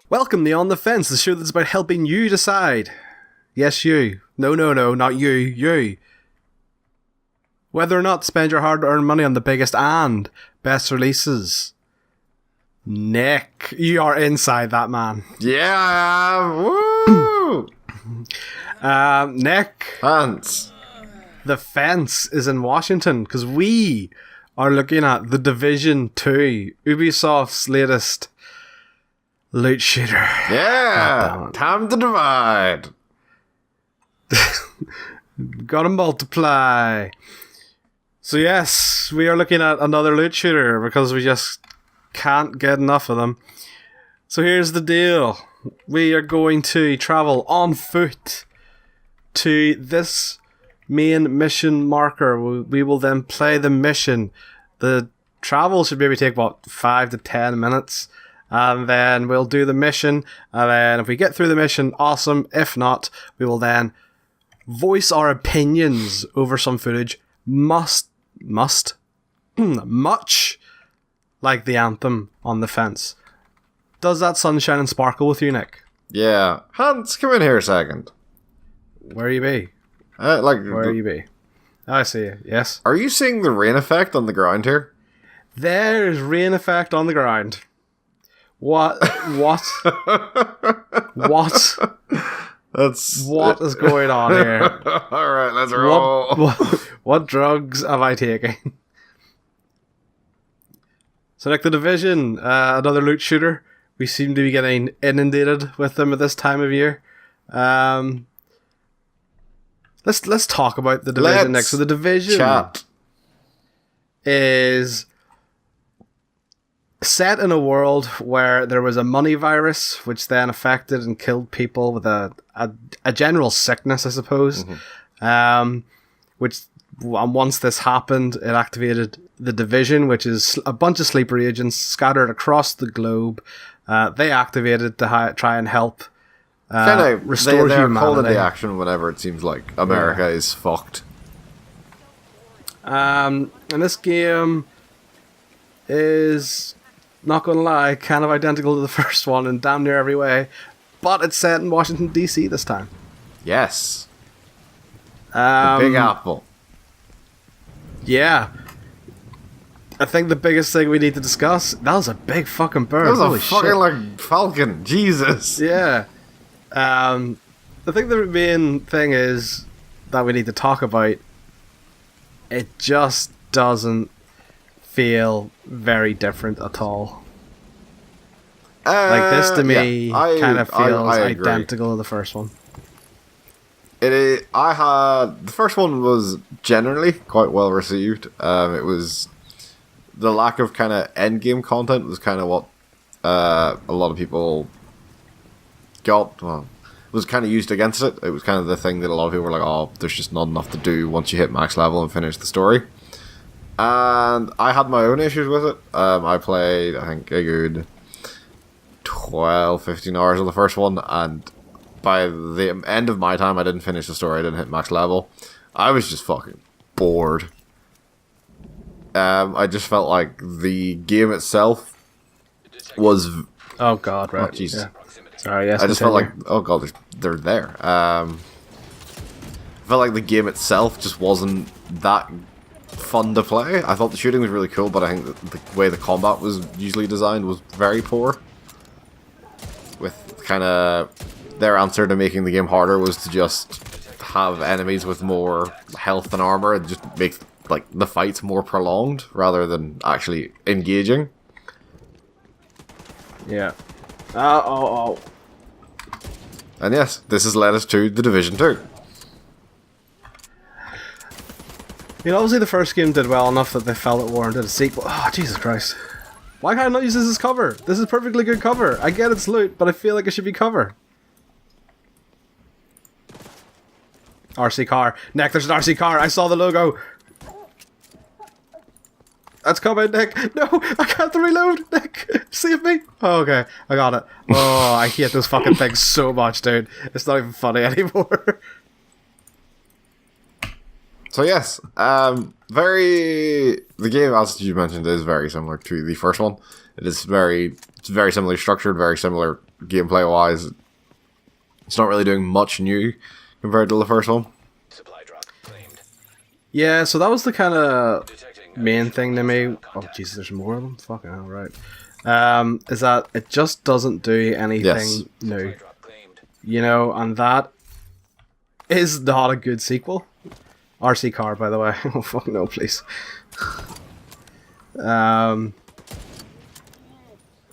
Welcome to On the Fence, the show that's about helping you decide. Yes, you. No, not you. You. Whether or not to spend your hard-earned money on the biggest and best releases. Nick, you are inside that, man. Yeah, woo! Nick. Hans. The Fence is in Washington because we are looking at The Division 2, Ubisoft's latest loot shooter. Yeah, time to divide. Gotta multiply. So yes, we are looking at another loot shooter because we just can't get enough of them. So here's the deal. We are going to travel on foot to this main mission marker. We will then play the mission. The travel should maybe take about 5 to 10 minutes. And then we'll do the mission. And then if we get through the mission, awesome. If not, we will then voice our opinions over some footage. Much like the anthem on the fence. Does that sunshine and sparkle with you, Nick? Yeah. Hans, come in here a second. Where you be? Where you be? I see you. Yes. Are you seeing the rain effect on the ground here? There's rain effect on the ground. What? What is going on here? Alright, let's roll. What drugs have I taken? So, like, The Division, another loot shooter. We seem to be getting inundated with them at this time of year. Let's talk about The Division next. So, The Division is set in a world where there was a money virus, which then affected and killed people with a general sickness, I suppose. Mm-hmm. Once this happened, it activated the Division, which is a bunch of sleeper agents scattered across the globe. They activated to try and help restore they're humanity. called into action whenever it seems like America is fucked. And this game is, not gonna lie, kind of identical to the first one in damn near every way, but it's set in Washington, D.C. this time. Yes. The Big Apple. Yeah. I think the biggest thing we need to discuss, that was a big fucking bird. That was Holy a fucking, shit. like, falcon. Jesus. Yeah. I think the main thing is that we need to talk about, it just doesn't feel very different at all. Like, this to me kind of feels identical to the first one. The first one was generally quite well received. It was the lack of kind of end game content was kind of what a lot of people was kind of used against it. It was kind of the thing that a lot of people were like, oh, there's just not enough to do once you hit max level and finish the story. And I had my own issues with it. I played, I think, a good 12, 15 hours of the first one, and by the end of my time, I didn't finish the story, I didn't hit max level. I was just fucking bored. I just felt like the game itself was... Oh god, right. Oh, Jesus. Yeah. Sorry, yes. I just felt like, oh god, they're there. I felt like the game itself just wasn't that fun to play. I thought the shooting was really cool, but I think the way the combat was usually designed was very poor. With kind of their answer to making the game harder was to just have enemies with more health and armor and just make like the fights more prolonged rather than actually engaging. Yeah. And yes, this has led us to The Division 2. You know, obviously the first game did well enough that they felt it warranted a sequel. Oh, Jesus Christ. Why can't I not use this as cover? This is perfectly good cover. I get it's loot, but I feel like it should be cover. RC car. Nick, there's an RC car. I saw the logo. That's coming, Nick. No, I can't reload. Nick, save me. Oh, okay, I got it. Oh, I hate those fucking things so much, dude. It's not even funny anymore. So yes, the game, as you mentioned, is very similar to the first one. It's very similarly structured, very similar gameplay wise. It's not really doing much new compared to the first one. Supply drop claimed. Yeah, so that was the kind of main thing to me. Oh Jesus, there's more of them. Fucking hell, right? Is that it just doesn't do anything new, Drop claimed. you know, and that is not a good sequel. RC car, by the way. Oh fuck no, please.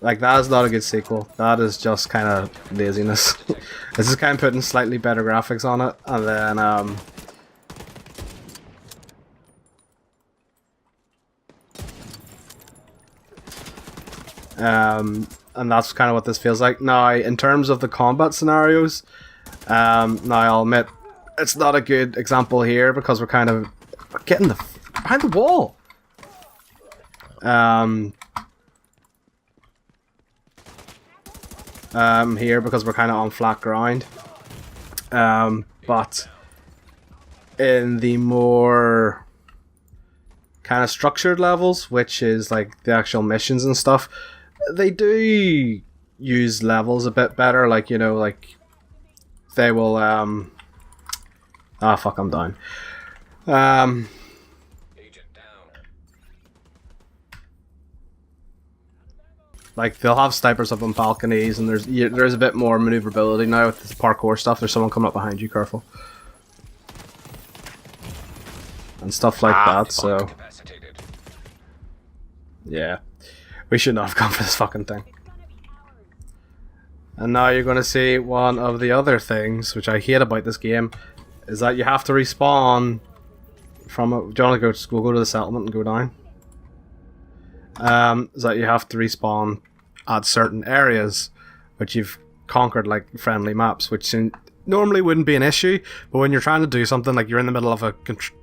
Like that is not a good sequel. That is just kind of laziness. This is kind of putting slightly better graphics on it, and then and that's kind of what this feels like. Now, in terms of the combat scenarios, now I'll admit it's not a good example here because we're kind of getting behind the wall. Here because we're kind of on flat ground. But in the more kind of structured levels, which is like the actual missions and stuff, they do use levels a bit better. Like, you know, like they will fuck, I'm down. Agent down. Like they'll have snipers up on balconies, and there's a bit more maneuverability now with this parkour stuff. There's someone coming up behind you, careful, and stuff like that. So Capacitated. yeah, we should not have gone for this fucking thing. And now you're going to see one of the other things which I hate about this game is that you have to respawn from a, do you want to go? We'll go to the settlement and go down. Is that you have to respawn at certain areas which you've conquered, like friendly maps, which normally wouldn't be an issue, but when you're trying to do something like you're in the middle of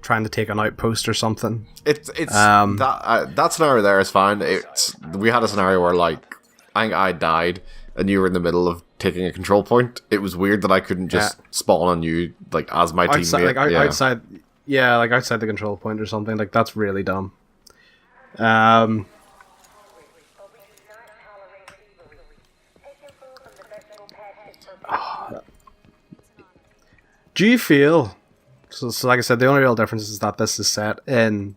trying to take an outpost or something, It's that scenario there is fine. We had a scenario where like I think I died and you were in the middle of taking a control point. It was weird that I couldn't just spawn on you like as my outside, teammate. like outside, yeah, like outside the control point or something. Like that's really dumb. Do you feel so like I said, the only real difference is that this is set in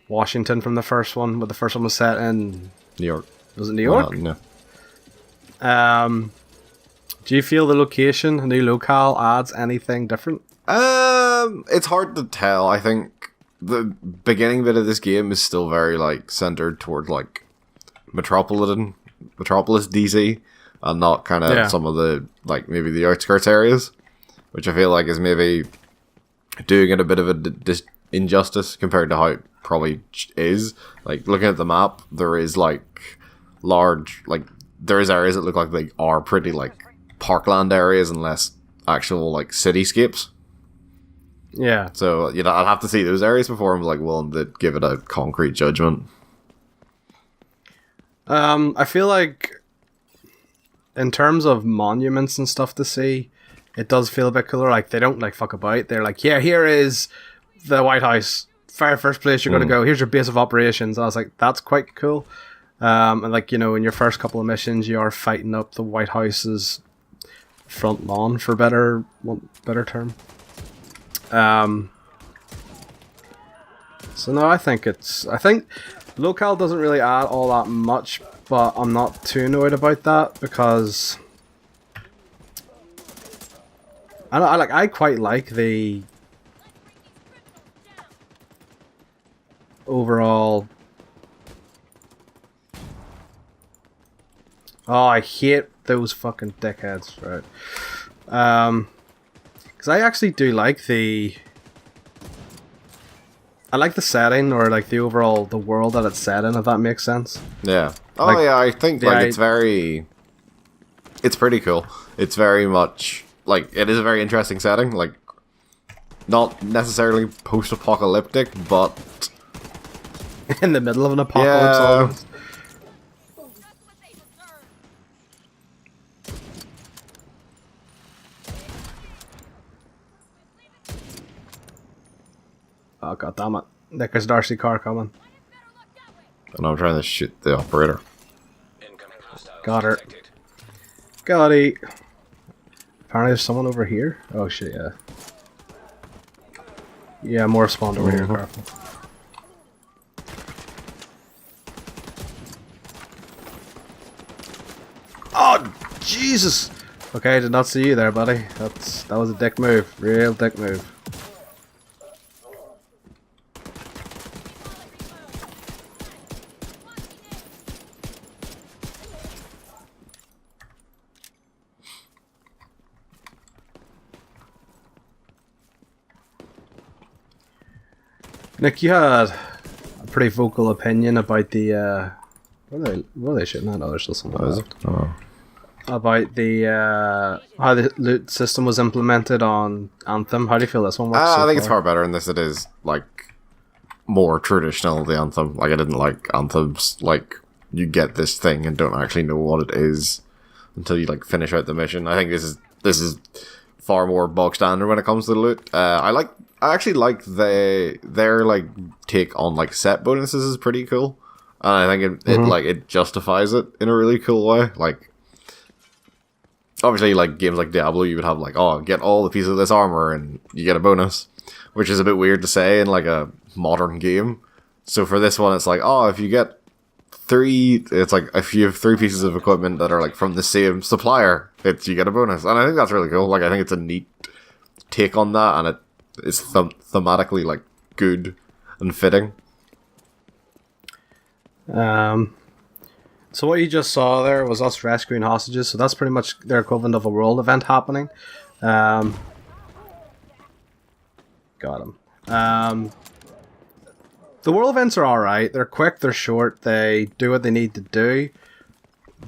Washington from the first one, but the first one was set in New York. Was it New York? No. Do you feel the location, a new locale, adds anything different? It's hard to tell. I think the beginning bit of this game is still very like centered toward like Metropolis DC, and not kind of some of the like maybe the outskirts areas, which I feel like is maybe doing it a bit of a injustice compared to how it probably is. Like looking at the map, there is like large like there is areas that look like they are pretty like parkland areas and less actual like cityscapes. Yeah. So, you know, I'd have to see those areas before I'm like willing to give it a concrete judgment. I feel like in terms of monuments and stuff to see, it does feel a bit cooler. Like they don't like fuck about. They're like, yeah, here is the White House. Very first place you're gonna go. Here's your base of operations. I was like, that's quite cool. And like, you know, in your first couple of missions, you are fighting up the White House's front lawn, for better term. So no, I think locale doesn't really add all that much, but I'm not too annoyed about that because I quite like the overall. Oh, I hate those fucking dickheads, right? Because I actually do like the setting, or like the overall the world that it's set in, if that makes sense. Yeah. Oh Like, yeah, I think like it's pretty cool. It's very much like it is a very interesting setting. Like not necessarily post-apocalyptic, but In the middle of an apocalypse. Yeah. Almost. Oh god damn it! There's Darcy car coming. and I'm trying to shoot the operator. Incoming hostiles Got her. detected. Got it. Apparently there's someone over here. Oh shit, yeah. Yeah, more spawned over here, careful. Oh, Jesus! Okay, did not see you there, buddy. That was a dick move. Real dick move. Nick, you had a pretty vocal opinion about the, what are they shooting at? Oh, there's still someone What is left. it? Oh. About the, how the loot system was implemented on Anthem. How do you feel this one works so I think it's far? far better in this. It is like more traditional, the Anthem. Like I didn't like Anthems. Like you get this thing and don't actually know what it is until you like finish out the mission. I think this is far more bog standard when it comes to the loot. I actually like their like take on like set bonuses is pretty cool, and I think it justifies it in a really cool way. Like obviously, like games like Diablo, you would have like, oh, get all the pieces of this armor and you get a bonus, which is a bit weird to say in like a modern game. So for this one, it's like, oh, if you get it's like if you have 3 pieces of equipment that are like from the same supplier, you get a bonus, and I think that's really cool. Like I think it's a neat take on that, and it's thematically like good and fitting. So what you just saw there was us rescuing hostages, so that's pretty much their equivalent of a world event happening. Got him. The world events are alright. They're quick, they're short, they do what they need to do.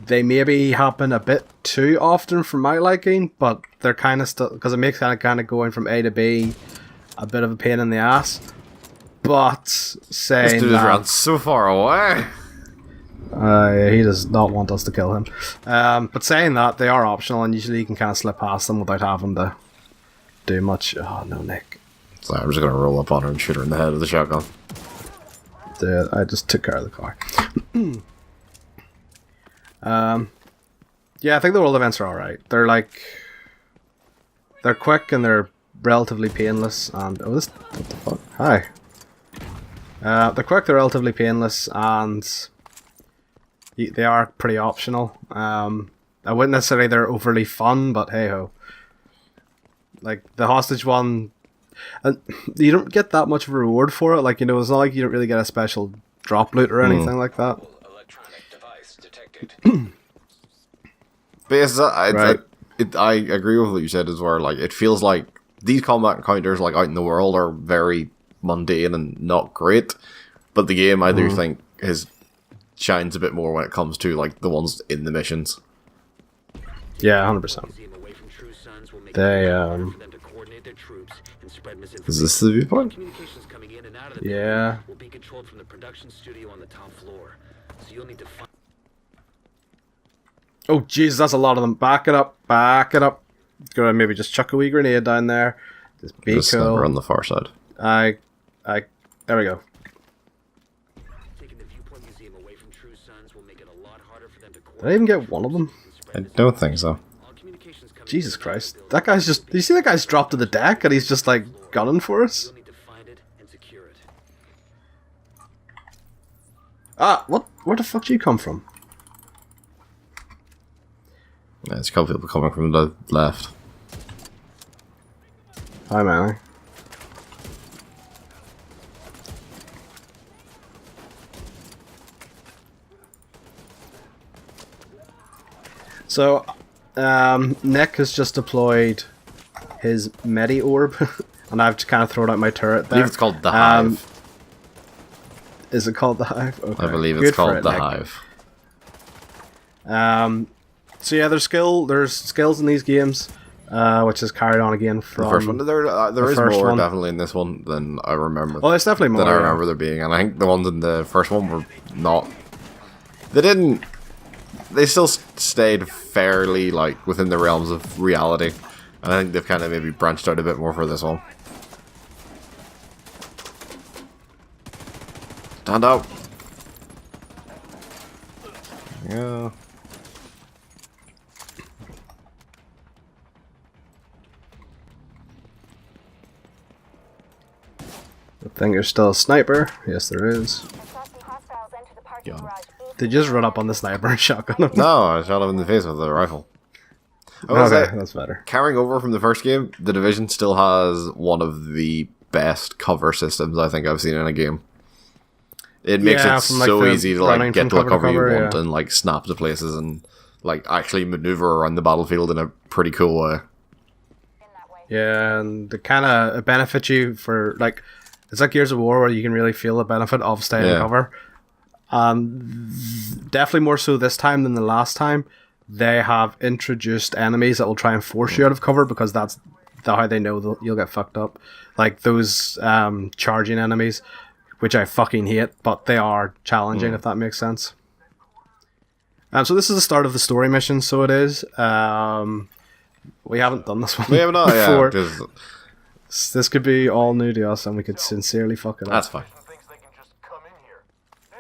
They maybe happen a bit too often for my liking, but they're kind of still, because it makes kind of going from A to B a bit of a pain in the ass. But This saying dude that, ran so far away. he does not want us to kill him. But saying that, they are optional, and usually you can kind of slip past them without having to do much. Oh no, Nick. So I'm just gonna roll up on her and shoot her in the head with the shotgun. Dude, I just took care of the car. Yeah, I think the world events are alright. They're quick and they're relatively painless. And what the fuck? Hi. They're quick, they're relatively painless, and they are pretty optional. I wouldn't necessarily they're overly fun, but hey ho. Like the hostage one, and you don't get that much of a reward for it. Like, you know, it's not like you don't really get a special drop loot or anything like that. Electronic device detected. But yes, Right. I agree with what you said as well. Like it feels like these combat encounters like out in the world are very mundane and not great, but the game I do think shines a bit more when it comes to like the ones in the missions. Yeah, 100%. They Is this the viewpoint? Communications coming in and out of the yeah. building will be controlled from the production studio on the top floor. So you'll need to find Oh jeez, that's a lot of them. Back it up, back it up. Gonna maybe just chuck a wee grenade down there. Just be Just we're cool. on the far side. There we go. taking the viewpoint museum away from True Sons will make it a lot harder for them to Did I even get one of them? I don't think so. all communications coming Jesus in and out of Christ. the building. That guy's just... Do you see that guy's dropped to the deck and he's just like gunning for us? You'll need to find it and secure it. Ah, what? Where the fuck do you come from? Yeah, it's a couple people coming from the left. Hi, Manny. So, Nick has just deployed his Medi Orb, and I've kind of thrown out my turret I there. believe it's called the Hive. Is it called the Hive? Okay. I believe Good it's for called it, the Nick. Hive. So yeah, there's skills in these games. which is carried on again from The first one. There is first more one. definitely in this one than I remember. Well, there's definitely more. Than I yeah. remember there being, and I think the ones in the first one were not. They didn't. They still stayed fairly like within the realms of reality, and I think they've kind of maybe branched out a bit more for this one. Stand up. Yeah. I think there's still a sniper. Yes, there is. Yeah. They just run up on the sniper and shotgun him. No, I shot him in the face with a rifle. I will Okay, say, that's better. carrying over from the first game, The Division still has one of the best cover systems I think I've seen in a game. It makes Yeah, it from, like, so the easy to running like get from to a cover to cover you cover, want yeah. and like snap to places and like actually maneuver around the battlefield in a pretty cool way. Yeah, and it kind of benefits you for like it's like Gears of War where you can really feel the benefit of staying in Yeah. cover. Definitely more so this time than the last time. They have introduced enemies that will try and force you out of cover because that's how they know you'll get fucked up. Like those charging enemies, which I fucking hate, but they are challenging if that makes sense. So this is the start of the story mission, so it is. We haven't done this one We have not, yeah, before. because This could be all new to us, and we could sincerely fuck it up. that's fine. Thinks they can just come in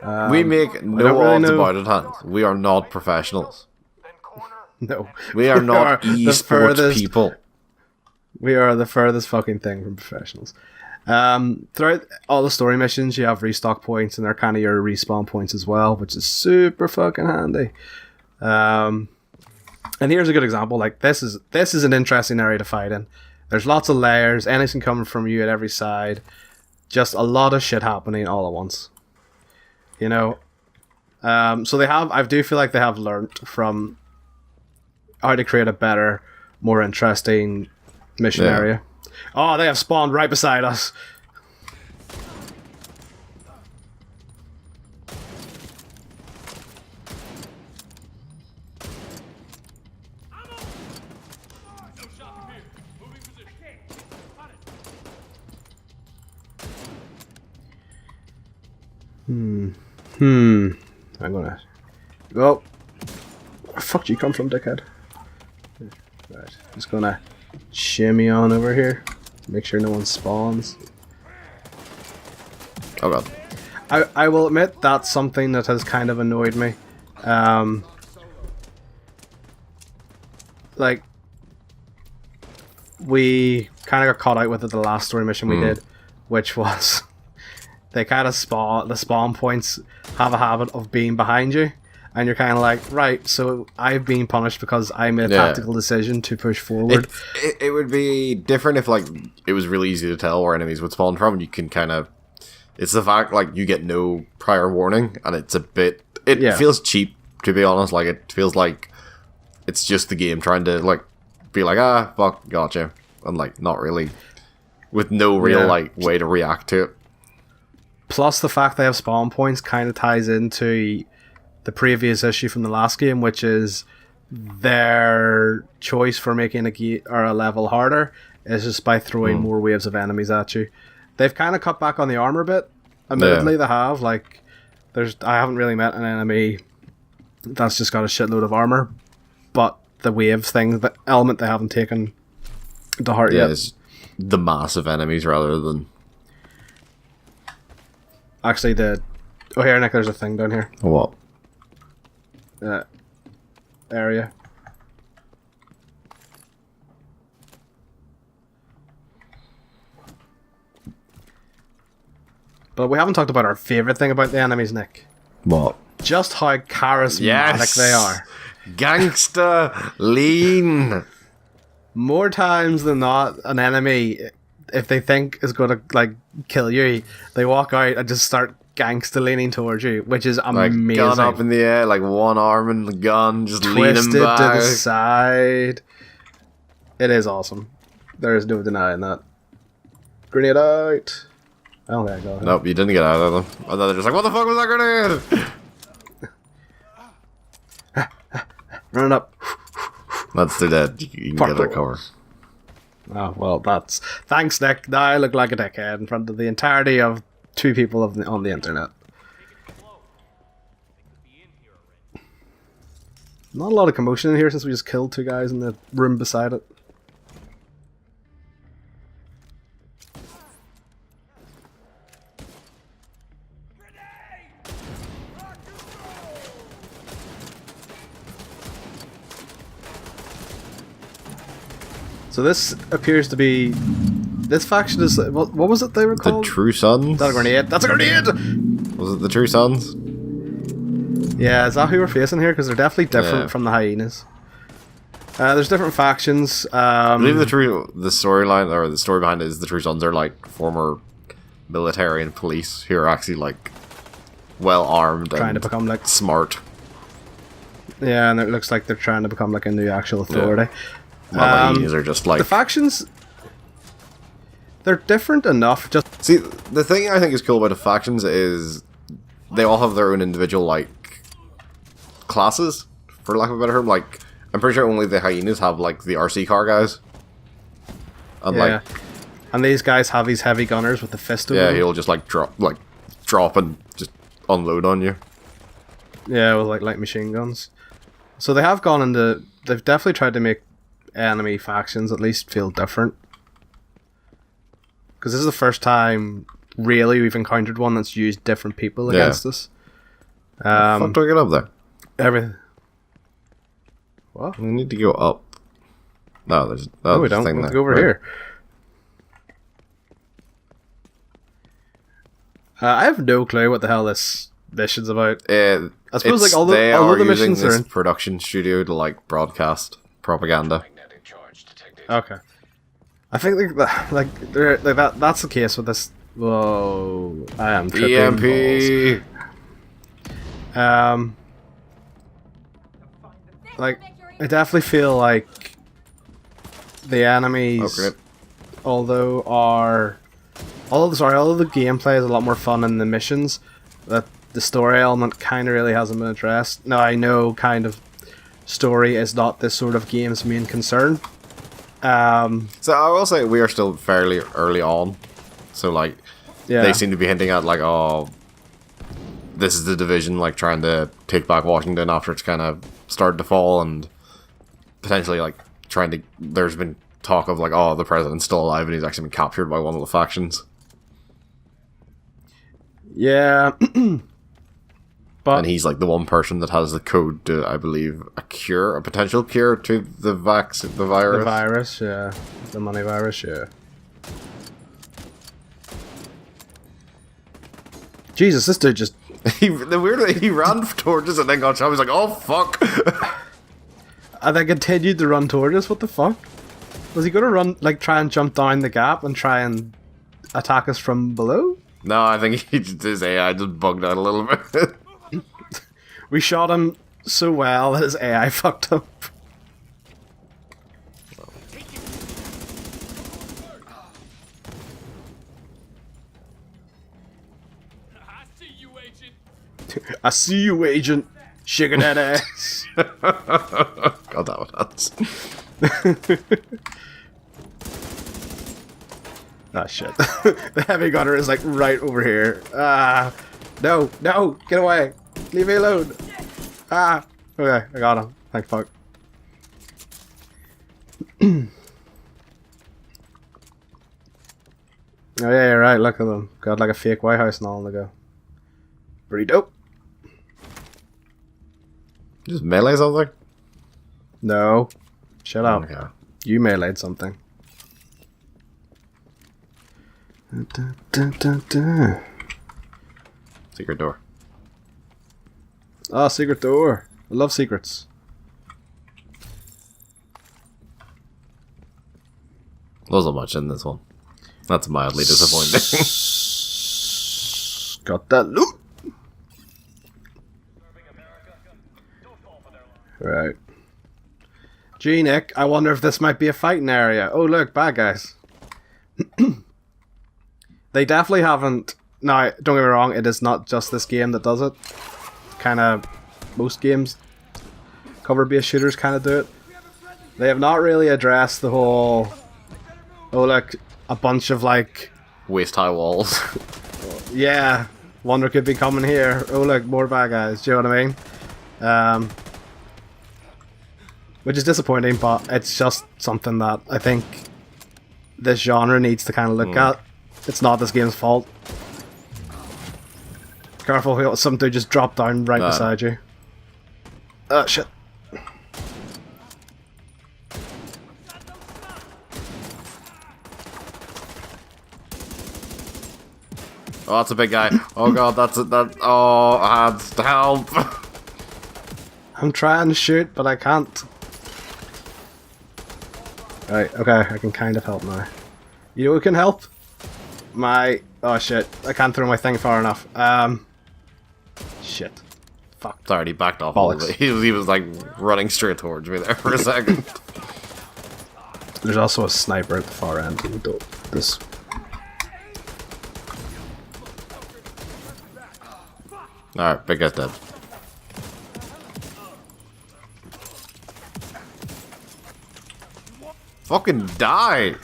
here. We make no don't really odds know. about it, Hans. We are not professionals. Then corner. No, We are not the esports furthest- people. We are the furthest fucking thing from professionals. Throughout all the story missions, you have restock points, and they're kind of your respawn points as well, which is super fucking handy. And here's a good example. Like this is an interesting area to fight in. There's lots of layers, anything coming from you at every side. Just a lot of shit happening all at once. You know. So I do feel like they have learnt from how to create a better, more interesting mission Yeah. area. Oh, they have spawned right beside us. I'm gonna. Oh, where the fuck do you come from, dickhead? Right, just gonna shimmy on over here. Make sure no one spawns. Oh god. I will admit that's something that has kind of annoyed me. Like, we kind of got caught out with it the last story mission we did, which was they kind of the spawn points have a habit of being behind you, and you're kind of like, right, so I've been punished because I made a Yeah. tactical decision to push forward. It would be different if like it was really easy to tell where enemies would spawn from. You can kind of. It's the fact like you get no prior warning, and it's a bit. It Yeah. feels cheap, to be honest. Like it feels like it's just the game trying to like be like, ah, fuck, gotcha, and like not really with no real Yeah. like way to react to it. Plus, the fact they have spawn points kind of ties into the previous issue from the last game, which is their choice for making a level harder is just by throwing more waves of enemies at you. They've kind of cut back on the armor bit. Admittedly, they have. Like, I haven't really met an enemy that's just got a shitload of armor, but the waves thing, the element they haven't taken to heart Yeah, yet. it's the massive enemies rather than Actually, oh here, Nick, there's a thing down here. what. Area. But we haven't talked about our favorite thing about the enemies, Nick. What? Just how charismatic Yes, they are. Gangster lean. More times than not, an enemy, if they think is going to like kill you, they walk out and just start gangster leaning towards you, which is Like amazing. gun up in the air, like one arm in the gun, just Twisted leaning to back. the side. It is awesome. There is no denying that. Grenade out. I don't think I got it. Nope, you didn't get out of them. And then they're just like, what the fuck was that grenade? Run it up. That's their dead. You can Fuck get their the cover. walls. Oh, well, that's... Thanks, Nick. Now I look like a dickhead in front of the entirety of 2 people on the internet. Not a lot of commotion in here since we just killed 2 guys in the room beside it. So this appears to be... This faction is... What was it they were The called? True Sons? That's a grenade! That's a grenade! Was it the True Sons? Yeah, is that who we're facing here? Because they're definitely different Yeah. from the hyenas. There's different factions. I believe the storyline, or the story behind it is the True Sons are like former military and police who are actually like well armed Trying and to become like... smart. Yeah, and it looks like they're trying to become like a new actual authority. While the hyenas are just like... The factions... They're different enough, just... See, the thing I think is cool about the factions is they all have their own individual, like, classes, for lack of a better term. Like, I'm pretty sure only the hyenas have, like, the RC car guys. And, Yeah. like, And these guys have these heavy gunners with the fist over yeah, them. he'll just, like, drop and just unload on you. Yeah, with like light machine guns. So they have gone into... They've definitely tried to make enemy factions at least feel different. Because this is the first time, really, we've encountered one that's used different people Yeah. against us. Fuck do I get up there? Everything. What? We need to go up. No, there's No, we there's a don't. thing We have to there. go over Right. here. I have no clue what the hell this mission's about. I suppose, like, all the using missions are this in- production studio to like broadcast propaganda. Magnetic charge detected. Okay. I think that's the case with this. Whoa! I am tripping balls. EMP. Like, I definitely feel like the enemies, Okay. although the gameplay is a lot more fun in the missions, that the story element kind of really hasn't been addressed. Now, I know kind of story is not this sort of game's main concern. So I will say we are still fairly early on. So like Yeah. they seem to be hinting at like, oh, this is the division like trying to take back Washington after it's kind of started to fall, and potentially like trying to. There's been talk of like, oh, the president's still alive and he's actually been captured by one of the factions. Yeah. But And he's like the one person that has the code to, I believe, a potential cure to the virus. the virus, yeah. The money virus, yeah. Jesus, this dude just... The weird way he ran towards us and then got shot. He's like, oh fuck. And then continued to run towards us, what the fuck? Was he gonna run, like, try and jump down the gap and try and attack us from below? No, I think his AI just bugged out a little bit. We shot him so well that his AI fucked up. I see you, agent. Shaking that ass. God damn it, that's... Ah, shit. The heavy gunner is like right over here. Ah, no, get away. Leave me alone. Ah, okay, I got him. Thank fuck. Oh yeah, you're right. Look at them. Got like a fake White House and all on the go. Pretty dope. Just melee something? No, shut up. Okay. You meleeed something. Dun, dun, dun, dun. Secret door. Ah, secret door. I love secrets. Wasn't much in this one. That's mildly disappointing. Got that loot. Right. Gee, Nick, I wonder if this might be a fighting area. Oh, look, bad guys. They definitely haven't... Now, don't get me wrong, it is not just this game that does it. Kind of... Most games, cover-based shooters kind of do it. They have not really addressed the whole Oh look, a bunch of like, Waist-high walls. yeah, wonder could be coming here. Oh look, more bad guys. Do you know what I mean? Which is disappointing, but it's just something that I think this genre needs to kind of look at. It's not this game's fault. Careful, some dude just dropped down right beside you. Oh shit. Oh, that's a big guy. Oh god, oh, hands, help! I'm trying to shoot, but I can't. Right, okay, I can kind of help now. You know who can help? Oh shit, I can't throw my thing far enough. Shit. Fuck. Sorry, he backed off a little Bollocks. bit. He was like running straight towards me there for a second. There's also a sniper at the far end of this. Alright, big guy's dead. Fucking die!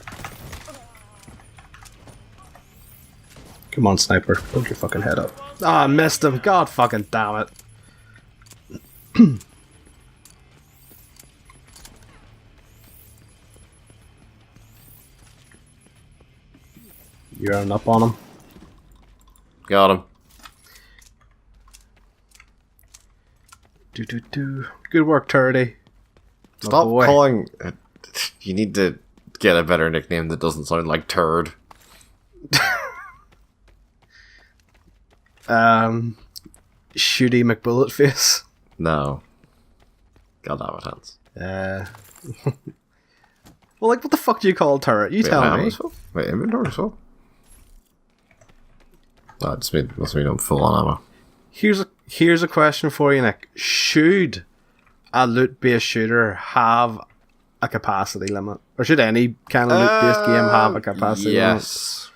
Come on, sniper. Hold your fucking head up. Ah, I missed him. God fucking damn it. You're running up on him. Got him. Do. Good work, Turdy. Stop boy. calling... You need to get a better nickname that doesn't sound like turd. Shooty McBulletface. No. God damn it, Hans. Well, like, what the fuck do you call a turret? You tell me. Wait, inventory as well? Oh, it must mean I'm full on ammo. Here's a question for you, Nick. Should a loot-based shooter have a capacity limit? Or should any kind of loot-based game have a capacity yes.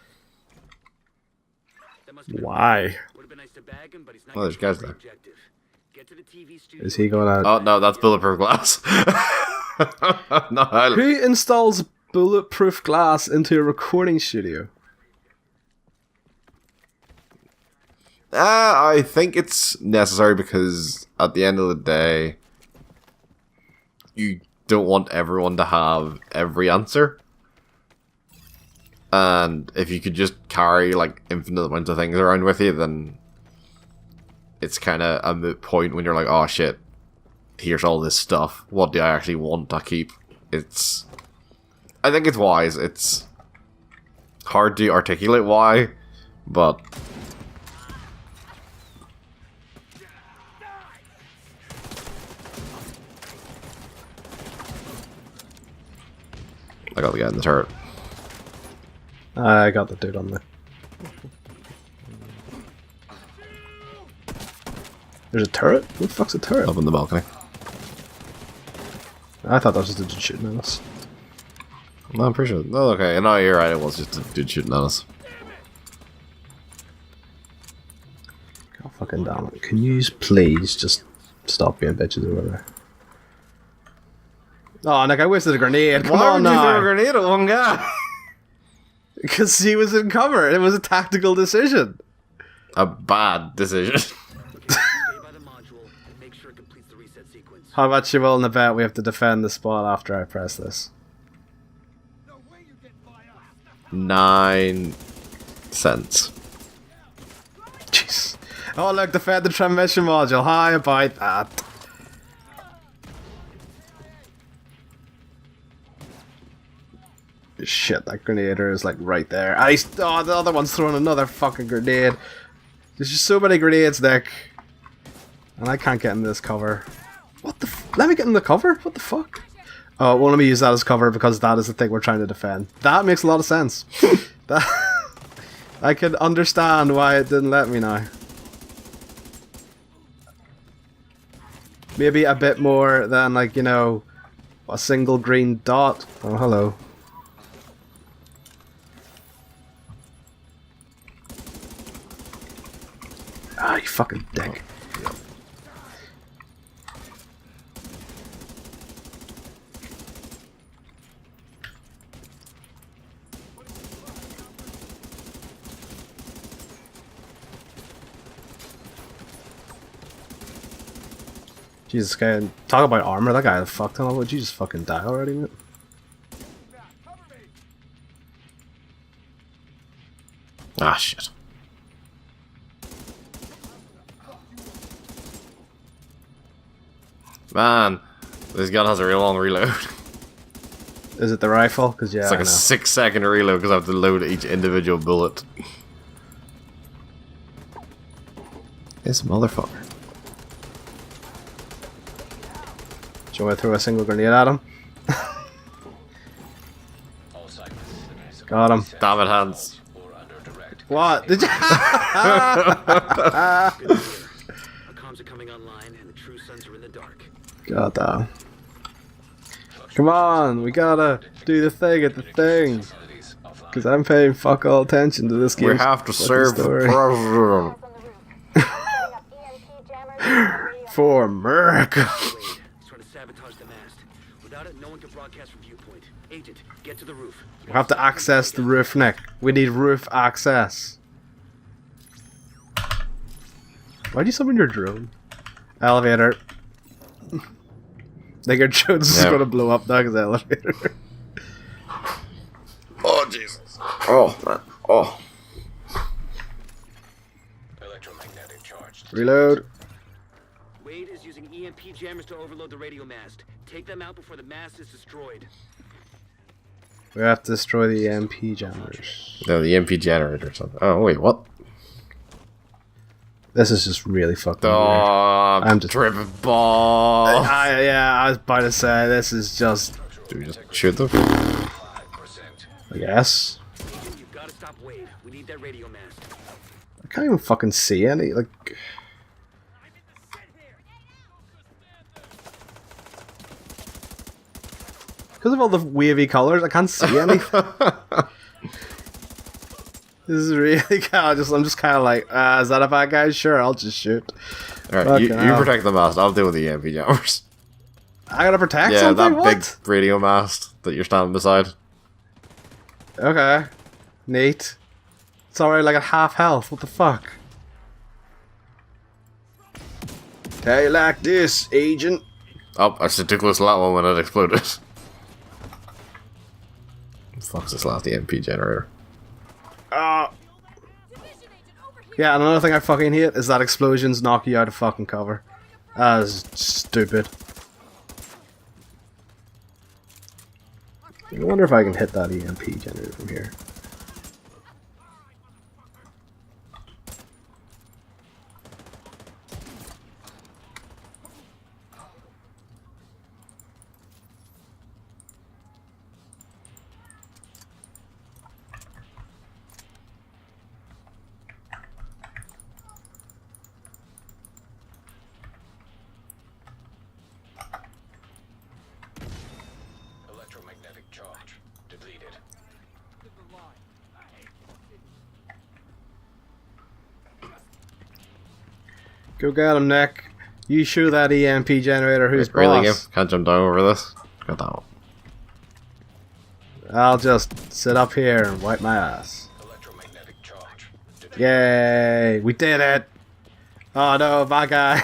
That must have been Why? Would have been nice to bag him, but he's not. Oh, there's guys there. Objective. Get to the TV studio. Is he going to... Oh, no, that's bulletproof glass. No, Who installs bulletproof glass into a recording studio? I think it's necessary because at the end of the day, you don't want everyone to have every answer. And if you could just carry like infinite amounts of things around with you, then it's kind of a moot point when you're like, oh shit, here's all this stuff. What do I actually want to keep? I think it's wise. It's hard to articulate why, but I got the guy in the turret. I got the dude on there. There's a turret? Who the fuck's a turret? Up on the balcony. I thought that was just a dude shooting at us. No, I'm pretty sure. Oh, okay. No, you're right. It was just a dude shooting at us. God fucking damn it. Can you please just stop being bitches or whatever? Oh, Nick, I wasted a grenade. Come Why on would you throw a now. grenade at one guy? Because he was in cover. It was a tactical decision. A bad decision. Stay by the module and make sure it completes the reset sequence. How much you willing to bet we have to defend the spot after I press this? 9 cents. Jeez. Oh, look, defend the transmission module. How about that? Shit, that grenader is like right there. Oh, the other one's throwing another fucking grenade. There's just so many grenades, Nick. And I can't get in this cover. What the let me get in the cover? What the fuck? Oh, well, let me use that as cover because that is the thing we're trying to defend. That makes a lot of sense. I can understand why it didn't let me now. Maybe a bit more than, like, you know, a single green dot. Oh, hello. Ah, you fucking dick. Jesus, guy. Talk about armor. That guy fucked him. Would you just fucking die already, mate? Ah, shit. Man, this gun has a real long reload. Is it the rifle? Because yeah, It's like I a know. 6-second reload because I have to load each individual bullet. This motherfucker. Do you want to throw a single grenade at him? All segments. Got him. Damn it, Hans. Or under direct. What? Did you? Good to hear. Our comms are coming online, and the True Sons are in the dark. God damn. Come on, we gotta do the thing at the thing. Facilities offline. Because I'm paying fuck all attention to this game. We have to serve the president. For America. Wade, he's trying to sabotage the mast. Without it, no one can broadcast from viewpoint. Agent, get to the roof. We have to access the roof, Nick. We need roof access. Why'd you summon your drone? Elevator. Like your drone's just Yeah. gonna blow up now because the elevator. Oh, Jesus. Oh, man. Oh. Electromagnetic charge. Reload. Wade is using EMP jammers to overload the radio mast. Take them out before the mast is destroyed. We have to destroy the EMP jammers. No, the MP generator or something. Oh, wait, what? This is just really fucking weird. Oh, I'm just- tripping ball. I was about to say, this is just, Do we just shoot them? 5%. I guess. Agent, you've got to stop Wade. We need that radio mast. I can't even fucking see any, like... Because of all the wavy colors, I can't see anything. This is really kind of I'm just kind of like, is that a bad guy? Sure, I'll just shoot. Alright, you Fucking hell. protect the mast. I'll deal with the EMP jammers. I gotta protect Yeah, something? that What? big radio mast that you're standing beside. Okay. Neat. It's already like at half health. What the fuck? How you like this, agent? Oh, I stood too close to that one when it exploded. Fuck's this last EMP generator? Yeah, and another thing I fucking hate is that explosions knock you out of fucking cover. That is stupid. I wonder if I can hit that EMP generator from here. Electromagnetic charge. Depleted. Go get him, Nick. You shoot that EMP generator. Who's Really, boss? Game? Can't jump down over this? Got that one. I'll just sit up here and wipe my ass. Electromagnetic charge. Depleted. Yay! We did it! Oh no, bad guy!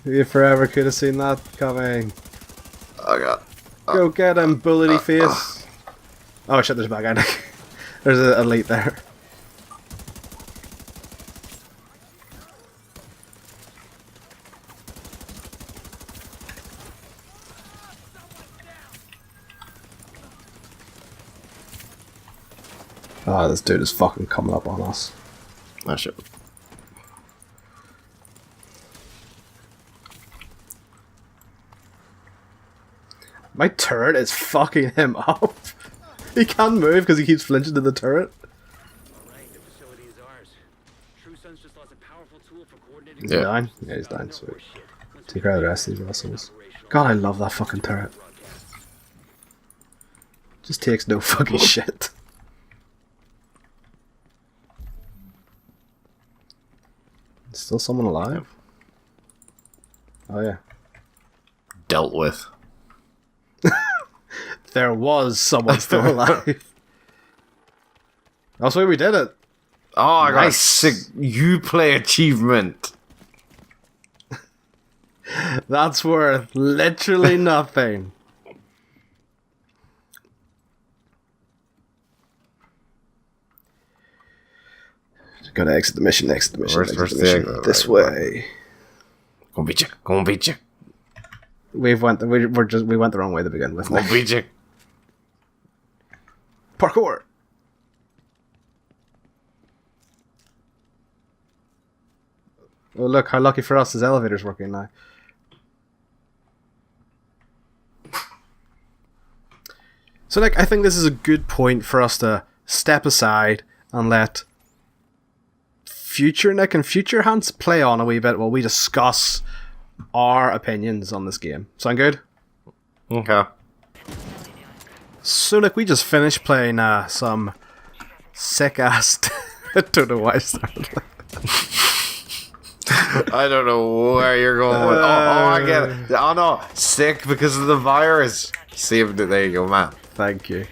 You forever could have seen that coming. Oh, God. Go get him, bullety face! Oh shit, there's a bad guy. Nick. There's an elite there. Oh, this dude is fucking coming up on us. Ah, shit. My turret is fucking him up. He can't move because he keeps flinching to the turret. Alright, the facility is ours. True Sons just lost a powerful tool for coordinating... Is he Yeah. down? Yeah, he's down. Sweet. Shit. Once Take out the rest of these Russells. God, I love that fucking turret. Just takes no fucking shit. Still someone alive? Oh yeah. Dealt with. There was someone still alive. That's why we did it. Oh, I got a Nice. sick Uplay achievement. That's worth literally nothing. Gotta exit the mission, exit the mission, Where's exit the the mission. exit? This Right, way. Come beat you. Come beat you. We went the wrong way to begin with. Come beat you. Parkour. Oh look, how lucky for us, his elevator's working now. So Nick, I think this is a good point for us to step aside and let future Nick and future Hans play on a wee bit while we discuss our opinions on this game. Sound good? Okay. So Nick, we just finished playing some sick ass. I don't know why I started. I don't know where you're going with. I get it. Oh no, sick because of the virus. Saved it. There you go, man. Thank you.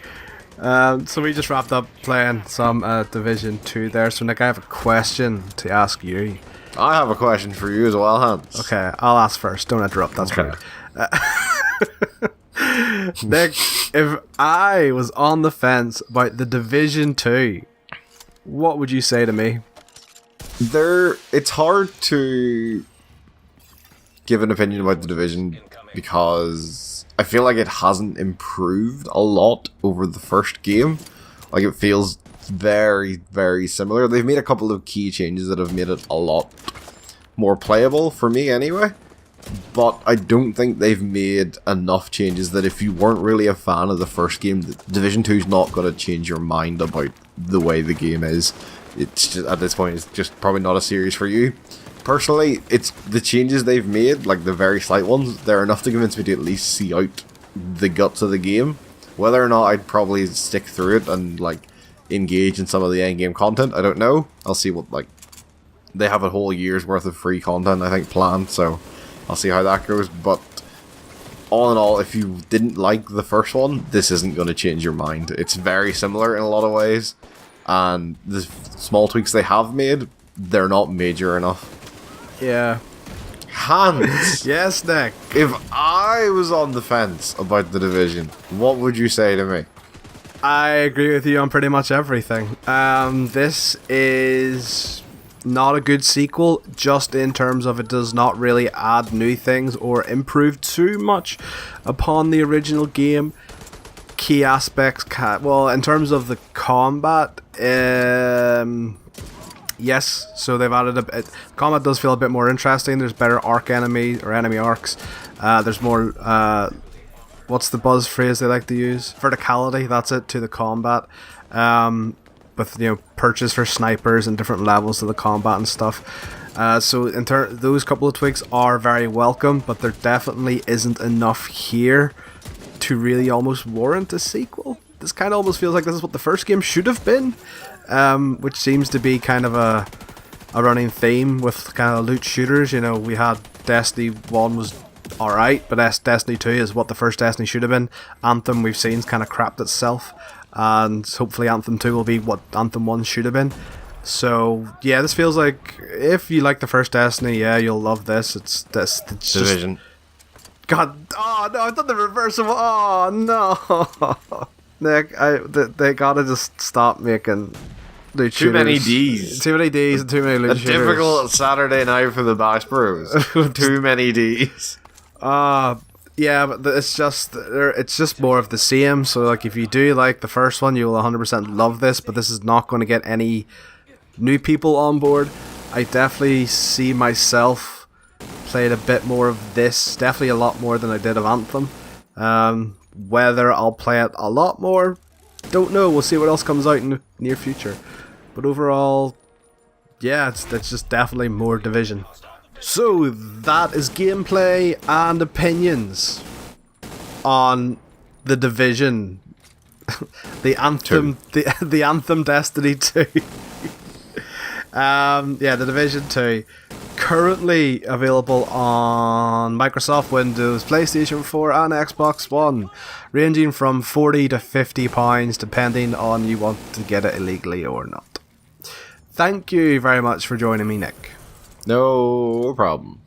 So we just wrapped up playing some Division 2 there. So Nick, I have a question to ask you. I have a question for you as well, Hans. Okay, I'll ask first. Don't interrupt. That's Okay. rude. Nick, if I was on the fence about the Division 2, what would you say to me? It's hard to give an opinion about the Division because I feel like it hasn't improved a lot over the first game. Like, it feels very, very similar. They've made a couple of key changes that have made it a lot more playable for me anyway. But I don't think they've made enough changes that if you weren't really a fan of the first game, Division 2 is not going to change your mind about the way the game is. It's just, at this point, it's just probably not a series for you. Personally, it's the changes they've made, like the very slight ones, they're enough to convince me to at least see out the guts of the game. Whether or not I'd probably stick through it and like engage in some of the end-game content, I don't know. I'll see what, like, they have a whole year's worth of free content, I think, planned, so I'll see how that goes. But all in all, if you didn't like the first one, this isn't going to change your mind. It's very similar in a lot of ways, and the small tweaks they have made, they're not major enough. Yeah. Hans, Yes, Nick. if I was on the fence about the Division, what would you say to me? I agree with you on pretty much everything. This is not a good sequel, just in terms of it does not really add new things or improve too much upon the original game. Key aspects, well, in terms of the combat, yes, so they've added a bit. Combat does feel a bit more interesting. There's better arc enemies or enemy arcs. There's more. What's the buzz phrase they like to use? Verticality. That's it, to the combat. With perches for snipers and different levels of the combat and stuff. So those couple of tweaks are very welcome, but there definitely isn't enough here to really almost warrant a sequel. This kind of almost feels like this is what the first game should have been. Which seems to be kind of a running theme with kind of loot shooters. We had Destiny 1 was alright, but Destiny 2 is what the first Destiny should have been. Anthem, we've seen, kind of crapped itself, and hopefully Anthem 2 will be what Anthem 1 should have been. So yeah, this feels like if you like the first Destiny, yeah, you'll love this. It's Division. Just, God, oh no, I've done the reverse of. Oh no, Nick, they gotta just stop making loot Too many shooters. Ds. Too many Ds and too many loot A shooters. difficult Saturday night for the Bash Bros. Too many Ds. Yeah, but it's just more of the same. So like, if you do like the first one, you'll 100% love this. But this is not going to get any new people on board. I definitely see myself played a bit more of this, definitely a lot more than I did of Anthem. Whether I'll play it a lot more, don't know. We'll see what else comes out in the near future. But overall, yeah, it's just definitely more Division. So that is gameplay and opinions on the Division, the Anthem, the Anthem Destiny 2. Yeah, the Division 2, currently available on Microsoft Windows, PlayStation 4 and Xbox One, ranging from £40 to £50 depending on you want to get it illegally or not. Thank you very much for joining me, Nick. No problem.